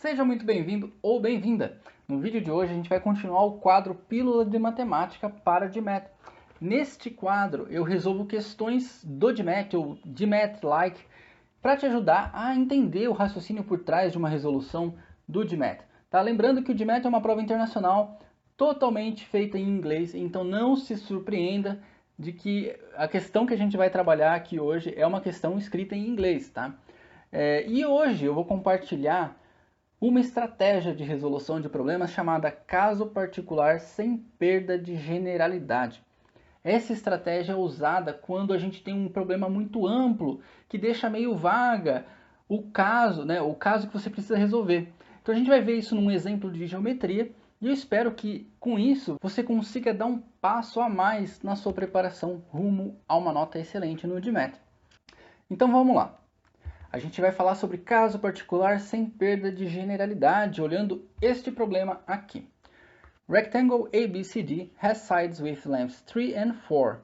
Seja muito bem-vindo ou bem-vinda! No vídeo de hoje a gente vai continuar o quadro Pílula de Matemática para GMAT. Neste quadro eu resolvo questões do GMAT ou GMAT-like para te ajudar a entender o raciocínio por trás de uma resolução do GMAT. Tá? Lembrando que o GMAT é uma prova internacional totalmente feita em inglês, então não se surpreenda de que a questão que a gente vai trabalhar aqui hoje é uma questão escrita em inglês, tá? E hoje eu vou compartilhar uma estratégia de resolução de problemas chamada caso particular sem perda de generalidade. Essa estratégia é usada quando a gente tem um problema muito amplo, que deixa meio vaga o caso, né, o caso que você precisa resolver. Então a gente vai ver isso num exemplo de geometria, e eu espero que com isso você consiga dar um passo a mais na sua preparação rumo a uma nota excelente no GMAT. Então vamos lá. A gente vai falar sobre caso particular sem perda de generalidade, olhando este problema aqui. Rectangle ABCD has sides with lengths 3 and 4.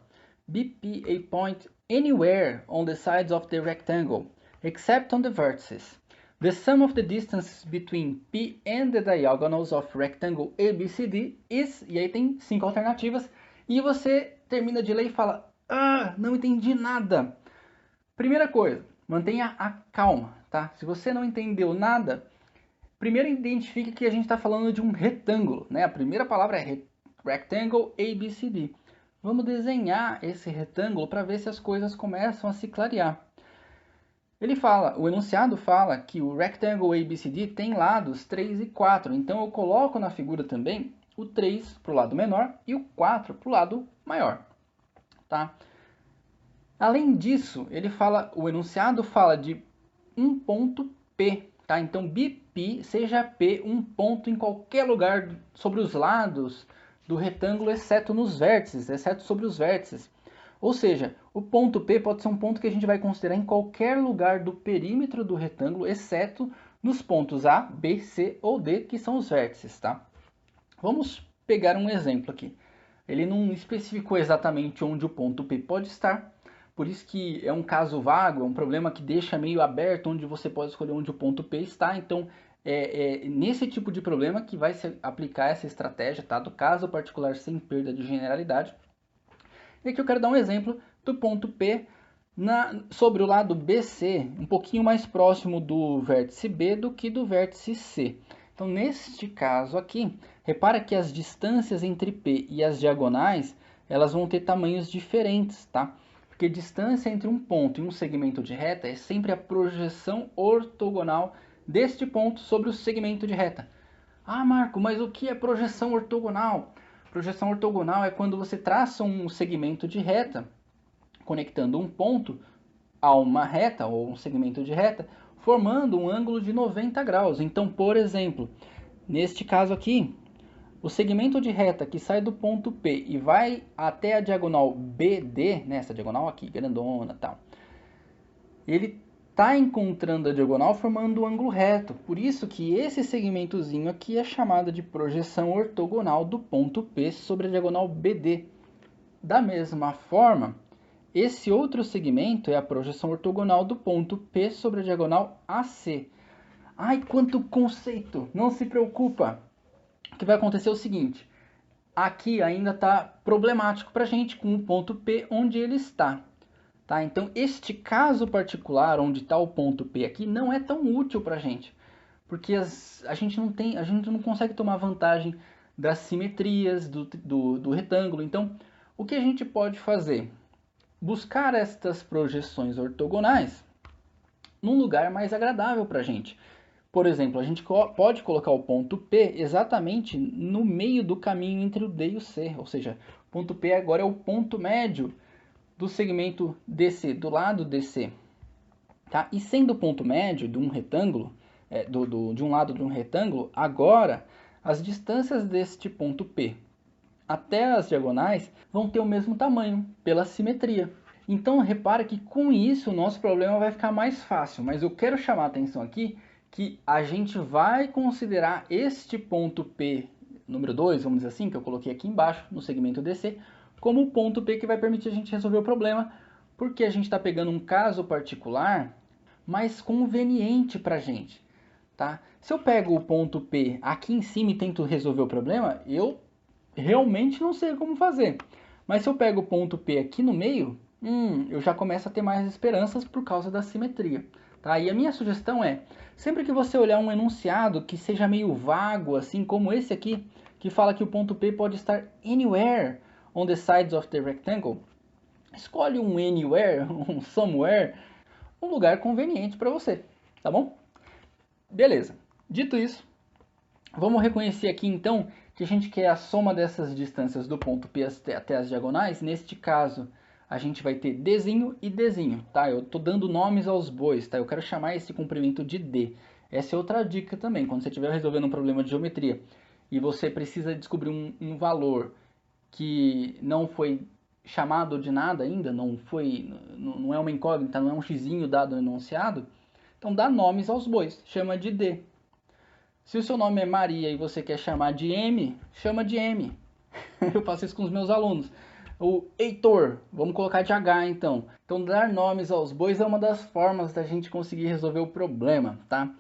BP a point anywhere on the sides of the rectangle, except on the vertices. The sum of the distances between P and the diagonals of rectangle ABCD is... E aí tem 5 alternativas. E você termina de ler e fala: ah, não entendi nada. Primeira coisa, mantenha a calma, tá? Se você não entendeu nada, primeiro identifique que a gente está falando de um retângulo, né? A primeira palavra é rectangle ABCD. Vamos desenhar esse retângulo para ver se as coisas começam a se clarear. O enunciado fala que o rectangle ABCD tem lados 3 e 4, então eu coloco na figura também o 3 para o lado menor e o 4 para o lado maior, tá? Além disso, o enunciado fala de um ponto P, tá? Então, BP, seja P um ponto em qualquer lugar sobre os lados do retângulo, exceto nos vértices, exceto sobre os vértices. Ou seja, o ponto P pode ser um ponto que a gente vai considerar em qualquer lugar do perímetro do retângulo, exceto nos pontos A, B, C ou D, que são os vértices, tá? Vamos pegar um exemplo aqui. Ele não especificou exatamente onde o ponto P pode estar, por isso que é um caso vago, é um problema que deixa meio aberto onde você pode escolher onde o ponto P está. Então, é nesse tipo de problema que vai se aplicar essa estratégia, tá? Do caso particular sem perda de generalidade. E aqui eu quero dar um exemplo do ponto P sobre o lado BC, um pouquinho mais próximo do vértice B do que do vértice C. Então, neste caso aqui, repara que as distâncias entre P e as diagonais, elas vão ter tamanhos diferentes, tá? Porque distância entre um ponto e um segmento de reta é sempre a projeção ortogonal deste ponto sobre o segmento de reta. Ah, Marco, mas o que é projeção ortogonal? Projeção ortogonal é quando você traça um segmento de reta, conectando um ponto a uma reta ou um segmento de reta, formando um ângulo de 90 graus. Então, por exemplo, neste caso aqui, o segmento de reta que sai do ponto P e vai até a diagonal BD, nessa diagonal aqui, grandona e tal, ele está encontrando a diagonal formando um ângulo reto. Por isso que esse segmentozinho aqui é chamado de projeção ortogonal do ponto P sobre a diagonal BD. Da mesma forma, esse outro segmento é a projeção ortogonal do ponto P sobre a diagonal AC. Ai, quanto conceito! Não se preocupa! O que vai acontecer é o seguinte. Aqui ainda está problemático para a gente com o ponto P onde ele está. Tá? Então, este caso particular onde está o ponto P aqui não é tão útil para a gente. Porque a gente não consegue tomar vantagem das simetrias do retângulo. Então, o que a gente pode fazer? Buscar estas projeções ortogonais num lugar mais agradável para a gente. Por exemplo, a gente pode colocar o ponto P exatamente no meio do caminho entre o D e o C. Ou seja, o ponto P agora é o ponto médio do segmento DC, do lado DC. Tá? E sendo o ponto médio de um retângulo, de um lado de um retângulo, agora as distâncias deste ponto P até as diagonais vão ter o mesmo tamanho, pela simetria. Então, repara que com isso o nosso problema vai ficar mais fácil. Mas eu quero chamar a atenção aqui que a gente vai considerar este ponto P, número 2, vamos dizer assim, que eu coloquei aqui embaixo, no segmento DC, como o ponto P que vai permitir a gente resolver o problema, porque a gente está pegando um caso particular mais conveniente para a gente. tá? Se eu pego o ponto P aqui em cima e tento resolver o problema, eu realmente não sei como fazer. Mas se eu pego o ponto P aqui no meio, eu já começo a ter mais esperanças por causa da simetria. Tá? E a minha sugestão é, sempre que você olhar um enunciado que seja meio vago, assim como esse aqui, que fala que o ponto P pode estar anywhere on the sides of the rectangle, escolhe um anywhere, um somewhere, um lugar conveniente para você, tá bom? Beleza. Dito isso, vamos reconhecer aqui então que a gente quer a soma dessas distâncias do ponto P até as diagonais. Neste caso, a gente vai ter Dzinho e Dzinho, tá? Eu estou dando nomes aos bois, tá? Eu quero chamar esse comprimento de D. Essa é outra dica também, quando você estiver resolvendo um problema de geometria e você precisa descobrir um valor que não foi chamado de nada ainda, não é uma incógnita, não é um xizinho dado no enunciado, então dá nomes aos bois, chama de D. Se o seu nome é Maria e você quer chamar de M, chama de M. Eu faço isso com os meus alunos. O Heitor, vamos colocar de H então. Então dar nomes aos bois é uma das formas da gente conseguir resolver o problema, tá?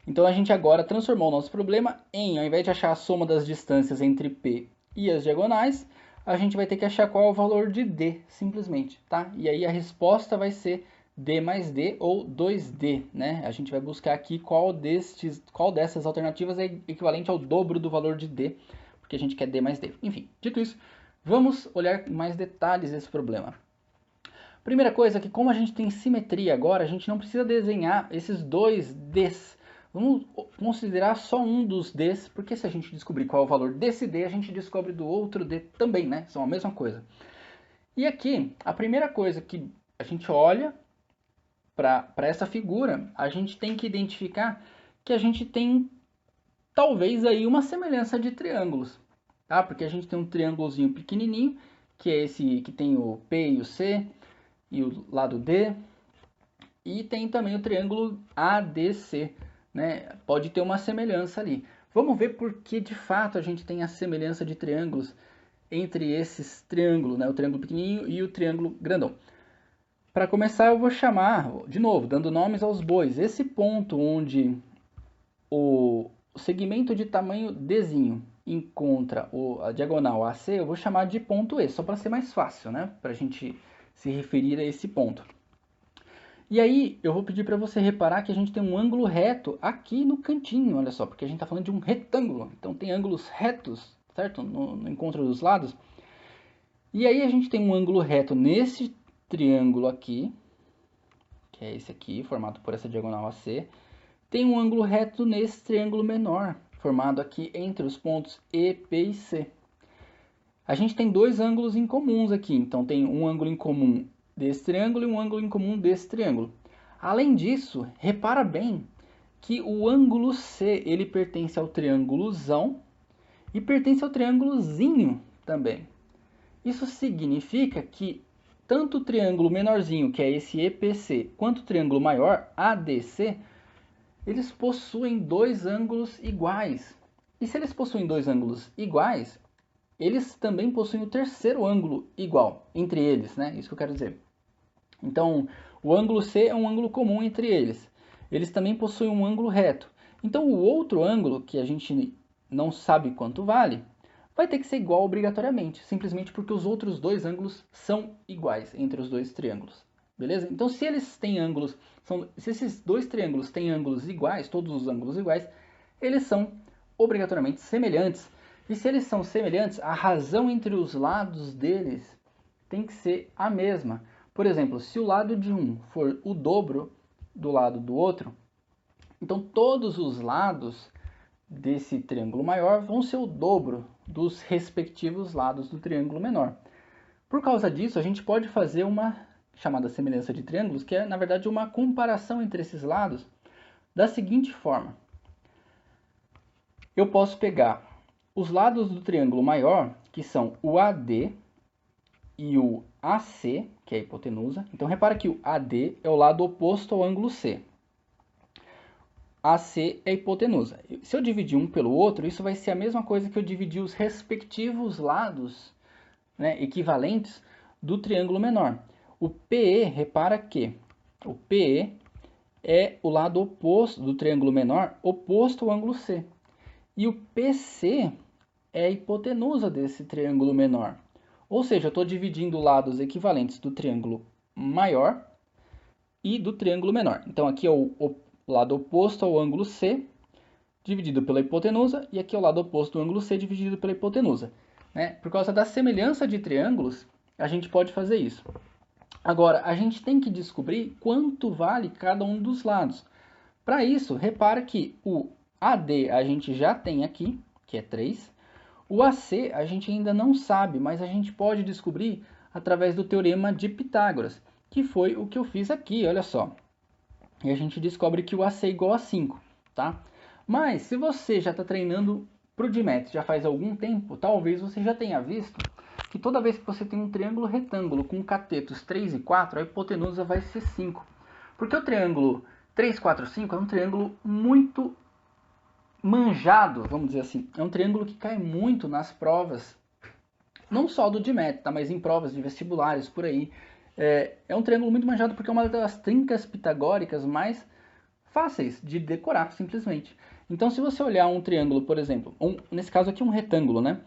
Então a gente agora transformou o nosso problema em, ao invés de achar a soma das distâncias entre P e as diagonais, a gente vai ter que achar qual é o valor de D, simplesmente, tá? E aí a resposta vai ser D mais D ou 2D, né? A gente vai buscar aqui qual dessas alternativas é equivalente ao dobro do valor de D, porque a gente quer D mais D. Enfim, dito isso, vamos olhar mais detalhes desse problema. Primeira coisa é que como a gente tem simetria agora, a gente não precisa desenhar esses dois Ds. Vamos considerar só um dos Ds, porque se a gente descobrir qual é o valor desse D, a gente descobre do outro D também, né? São a mesma coisa. E aqui, a primeira coisa que a gente olha para essa figura, a gente tem que identificar que a gente tem talvez aí uma semelhança de triângulos, tá? Porque a gente tem um triângulozinho pequenininho, que é esse que tem o P e o C e o lado D, e tem também o triângulo ADC, né? Pode ter uma semelhança ali. Vamos ver por que de fato a gente tem a semelhança de triângulos entre esses triângulos, né? O triângulo pequenininho e o triângulo grandão. Para começar, eu vou chamar, de novo, dando nomes aos bois, esse ponto onde o segmento de tamanho Dzinho encontra a diagonal AC, eu vou chamar de ponto E, só para ser mais fácil, né? Para a gente se referir a esse ponto. E aí, eu vou pedir para você reparar que a gente tem um ângulo reto aqui no cantinho, olha só, porque a gente está falando de um retângulo, então tem ângulos retos, certo? No encontro dos lados. E aí a gente tem um ângulo reto nesse triângulo aqui, que é esse aqui, formado por essa diagonal AC. Tem um ângulo reto nesse triângulo menor, formado aqui entre os pontos E, P e C. A gente tem dois ângulos incomuns aqui, então tem um ângulo em comum desse triângulo e um ângulo em comum desse triângulo. Além disso, repara bem que o ângulo C, ele pertence ao triângulozão e pertence ao triângulozinho também. Isso significa que tanto o triângulo menorzinho, que é esse EPC, quanto o triângulo maior, ADC, eles possuem dois ângulos iguais. E se eles possuem dois ângulos iguais, eles também possuem o terceiro ângulo igual entre eles, né? Isso que eu quero dizer. Então, o ângulo C é um ângulo comum entre eles. Eles também possuem um ângulo reto. Então, o outro ângulo, que a gente não sabe quanto vale, vai ter que ser igual obrigatoriamente, simplesmente porque os outros dois ângulos são iguais entre os dois triângulos. Beleza? Então, se eles têm ângulos, se esses dois triângulos têm ângulos iguais, todos os ângulos iguais, eles são obrigatoriamente semelhantes. E se eles são semelhantes, a razão entre os lados deles tem que ser a mesma. Por exemplo, se o lado de um for o dobro do lado do outro, então todos os lados desse triângulo maior vão ser o dobro dos respectivos lados do triângulo menor. Por causa disso, a gente pode fazer uma chamada semelhança de triângulos, que é, na verdade, uma comparação entre esses lados da seguinte forma. Eu posso pegar os lados do triângulo maior, que são o AD e o AC, que é a hipotenusa. Então, repara que o AD é o lado oposto ao ângulo C. AC é a hipotenusa. Se eu dividir um pelo outro, isso vai ser a mesma coisa que eu dividir os respectivos lados, né, equivalentes do triângulo menor. O PE, repara que o PE é o lado oposto do triângulo menor, oposto ao ângulo C. E o PC é a hipotenusa desse triângulo menor. Ou seja, eu estou dividindo lados equivalentes do triângulo maior e do triângulo menor. Então aqui é o lado oposto ao ângulo C, dividido pela hipotenusa, e aqui é o lado oposto do ângulo C, dividido pela hipotenusa. Né? Por causa da semelhança de triângulos, a gente pode fazer isso. Agora, a gente tem que descobrir quanto vale cada um dos lados. Para isso, repara que o AD a gente já tem aqui, que é 3. O AC a gente ainda não sabe, mas a gente pode descobrir através do teorema de Pitágoras, que foi o que eu fiz aqui, olha só. E a gente descobre que o AC é igual a 5, tá? Mas se você já está treinando para o DMAT já faz algum tempo, talvez você já tenha visto que toda vez que você tem um triângulo retângulo com catetos 3 e 4, a hipotenusa vai ser 5. Porque o triângulo 3, 4, 5 é um triângulo muito manjado, vamos dizer assim. É um triângulo que cai muito nas provas, não só do DMAT, tá? Mas em provas de vestibulares, por aí. É um triângulo muito manjado porque é uma das trincas pitagóricas mais fáceis de decorar, simplesmente. Então, se você olhar um triângulo, por exemplo, nesse caso aqui um retângulo, né?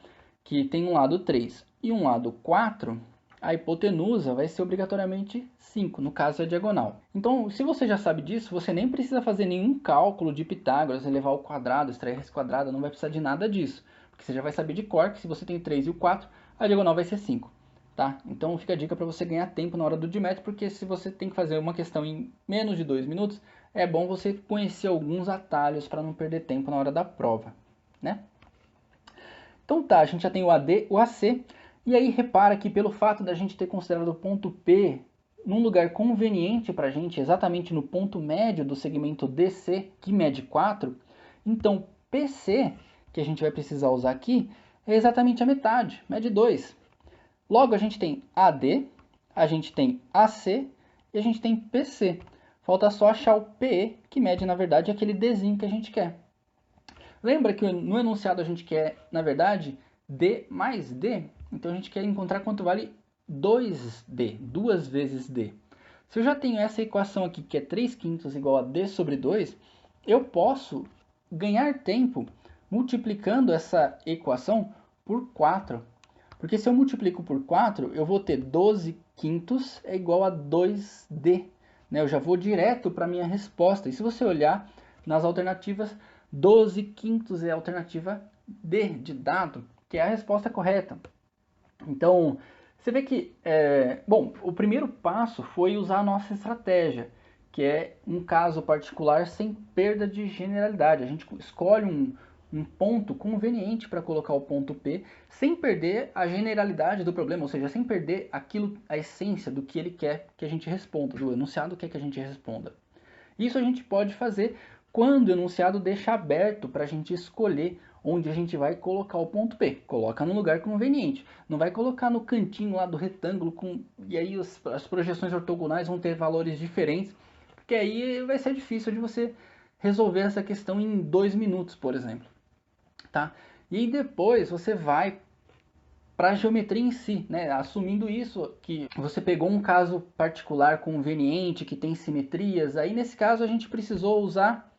Que tem um lado 3 e um lado 4, a hipotenusa vai ser obrigatoriamente 5, no caso é a diagonal. Então, se você já sabe disso, você nem precisa fazer nenhum cálculo de Pitágoras, elevar ao quadrado, extrair raiz quadrada, não vai precisar de nada disso. Porque você já vai saber de cor que se você tem o 3 e o 4, a diagonal vai ser 5. Tá? Então fica a dica para você ganhar tempo na hora do DMAT, porque se você tem que fazer uma questão em menos de 2 minutos, é bom você conhecer alguns atalhos para não perder tempo na hora da prova, né? Então tá, a gente já tem o AD, o AC, e aí repara que pelo fato da gente ter considerado o ponto P num lugar conveniente para a gente, exatamente no ponto médio do segmento DC, que mede 4, então PC, que a gente vai precisar usar aqui, é exatamente a metade, mede 2. Logo, a gente tem AD, a gente tem AC e a gente tem PC. Falta só achar o PE, que mede, na verdade, aquele Dzinho que a gente quer. Lembra que no enunciado a gente quer, na verdade, D mais D? Então a gente quer encontrar quanto vale 2D, 2 vezes D. Se eu já tenho essa equação aqui, que é 3/5 igual a D sobre 2, eu posso ganhar tempo multiplicando essa equação por 4. Porque se eu multiplico por 4, eu vou ter 12/5 é igual a 2D. Né? Eu já vou direto para a minha resposta. E se você olhar nas alternativas, 12/5 é a alternativa D, de dado, que é a resposta correta. Então, você vê que, bom, o primeiro passo foi usar a nossa estratégia, que é um caso particular sem perda de generalidade. A gente escolhe um ponto conveniente para colocar o ponto P, sem perder a generalidade do problema, ou seja, sem perder aquilo, a essência do que ele quer que a gente responda, do enunciado quer que a gente responda. Isso a gente pode fazer quando o enunciado deixa aberto para a gente escolher onde a gente vai colocar o ponto P. Coloca no lugar conveniente. Não vai colocar no cantinho lá do retângulo, e aí as projeções ortogonais vão ter valores diferentes, porque aí vai ser difícil de você resolver essa questão em 2 minutos, por exemplo. Tá? E depois você vai para a geometria em si, né? Assumindo isso, que você pegou um caso particular conveniente, que tem simetrias, aí nesse caso a gente precisou usar,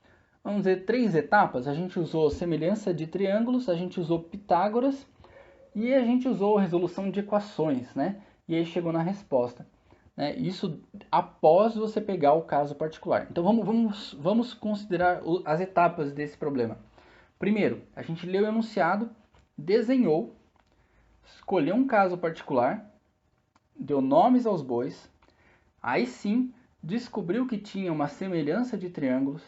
vamos dizer, 3 etapas. A gente usou semelhança de triângulos, a gente usou Pitágoras e a gente usou resolução de equações, né? E aí chegou na resposta. Né? Isso após você pegar o caso particular. Então vamos considerar as etapas desse problema. Primeiro, a gente leu o enunciado, desenhou, escolheu um caso particular, deu nomes aos bois, aí sim descobriu que tinha uma semelhança de triângulos,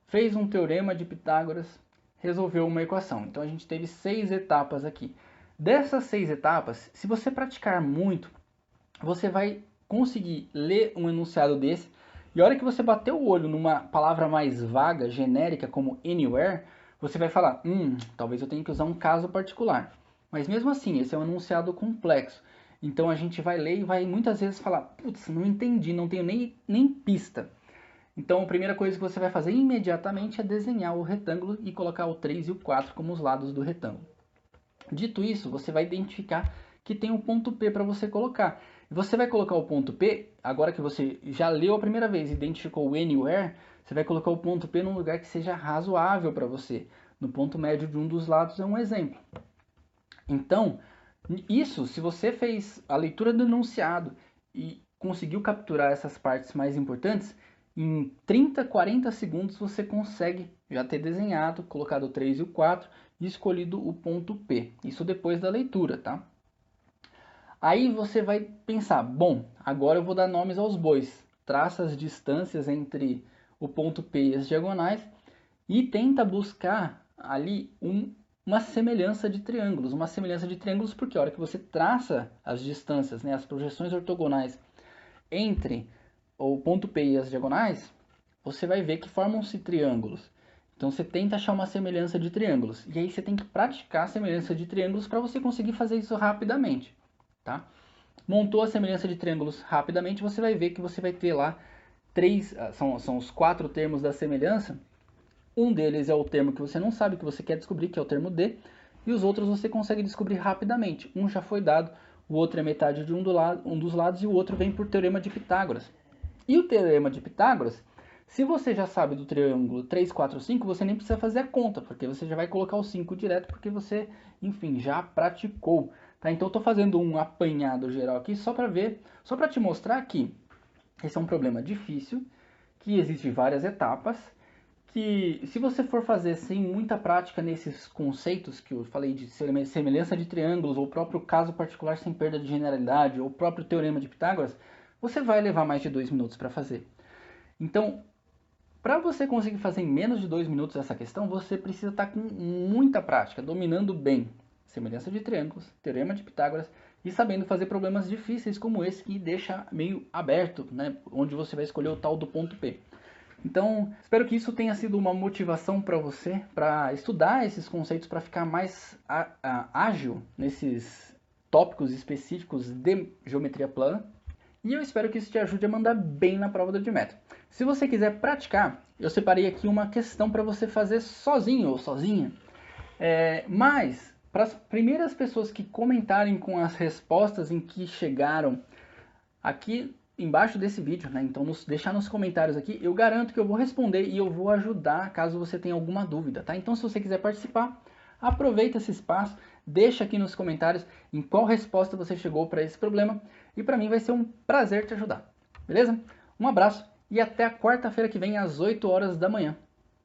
fez um teorema de Pitágoras, resolveu uma equação. Então a gente teve 6 etapas aqui. Dessas 6 etapas, se você praticar muito, você vai conseguir ler um enunciado desse, e a hora que você bater o olho numa palavra mais vaga, genérica, como anywhere, você vai falar, talvez eu tenha que usar um caso particular. Mas mesmo assim, esse é um enunciado complexo. Então a gente vai ler e vai muitas vezes falar, putz, não entendi, não tenho nem pista. Então a primeira coisa que você vai fazer imediatamente é desenhar o retângulo e colocar o 3 e o 4 como os lados do retângulo. Dito isso, você vai identificar que tem um ponto P para você colocar. E você vai colocar o ponto P, agora que você já leu a primeira vez e identificou o anywhere, você vai colocar o ponto P num lugar que seja razoável para você. No ponto médio de um dos lados é um exemplo. Então, isso, se você fez a leitura do enunciado e conseguiu capturar essas partes mais importantes, em 30, 40 segundos você consegue já ter desenhado, colocado o 3 e o 4 e escolhido o ponto P. Isso depois da leitura, tá? Aí você vai pensar, bom, agora eu vou dar nomes aos bois. Traça as distâncias entre o ponto P e as diagonais e tenta buscar ali uma semelhança de triângulos. Uma semelhança de triângulos porque a hora que você traça as distâncias, né, as projeções ortogonais entre o ponto P e as diagonais, você vai ver que formam-se triângulos. Então você tenta achar uma semelhança de triângulos. E aí você tem que praticar a semelhança de triângulos para você conseguir fazer isso rapidamente. Tá? Montou a semelhança de triângulos rapidamente, você vai ver que você vai ter lá são os 4 termos da semelhança. Um deles é o termo que você não sabe, que você quer descobrir, que é o termo D, e os outros você consegue descobrir rapidamente. Um já foi dado, o outro é metade de um dos lados e o outro vem por teorema de Pitágoras. E o teorema de Pitágoras, se você já sabe do triângulo 3, 4, 5, você nem precisa fazer a conta, porque você já vai colocar o 5 direto, porque você, enfim, já praticou. Tá? Então, estou fazendo um apanhado geral aqui só para ver, só para te mostrar que esse é um problema difícil, que existe várias etapas, que se você for fazer sem muita prática nesses conceitos que eu falei de semelhança de triângulos, ou o próprio caso particular sem perda de generalidade, ou o próprio teorema de Pitágoras, você vai levar mais de 2 minutos para fazer. Então, para você conseguir fazer em menos de 2 minutos essa questão, você precisa estar com muita prática, dominando bem semelhança de triângulos, teorema de Pitágoras e sabendo fazer problemas difíceis como esse que deixa meio aberto, né, onde você vai escolher o tal do ponto P. Então, espero que isso tenha sido uma motivação para você, para estudar esses conceitos, para ficar mais ágil nesses tópicos específicos de geometria plana. E eu espero que isso te ajude a mandar bem na prova do Dimetro. Se você quiser praticar, eu separei aqui uma questão para você fazer sozinho ou sozinha. Mas, para as primeiras pessoas que comentarem com as respostas em que chegaram aqui embaixo desse vídeo, né? Então deixar nos comentários aqui, eu garanto que eu vou responder e eu vou ajudar caso você tenha alguma dúvida, tá? Então se você quiser participar, aproveita esse espaço, deixa aqui nos comentários em qual resposta você chegou para esse problema e para mim vai ser um prazer te ajudar, beleza? Um abraço e até a quarta-feira que vem às 8 horas da manhã.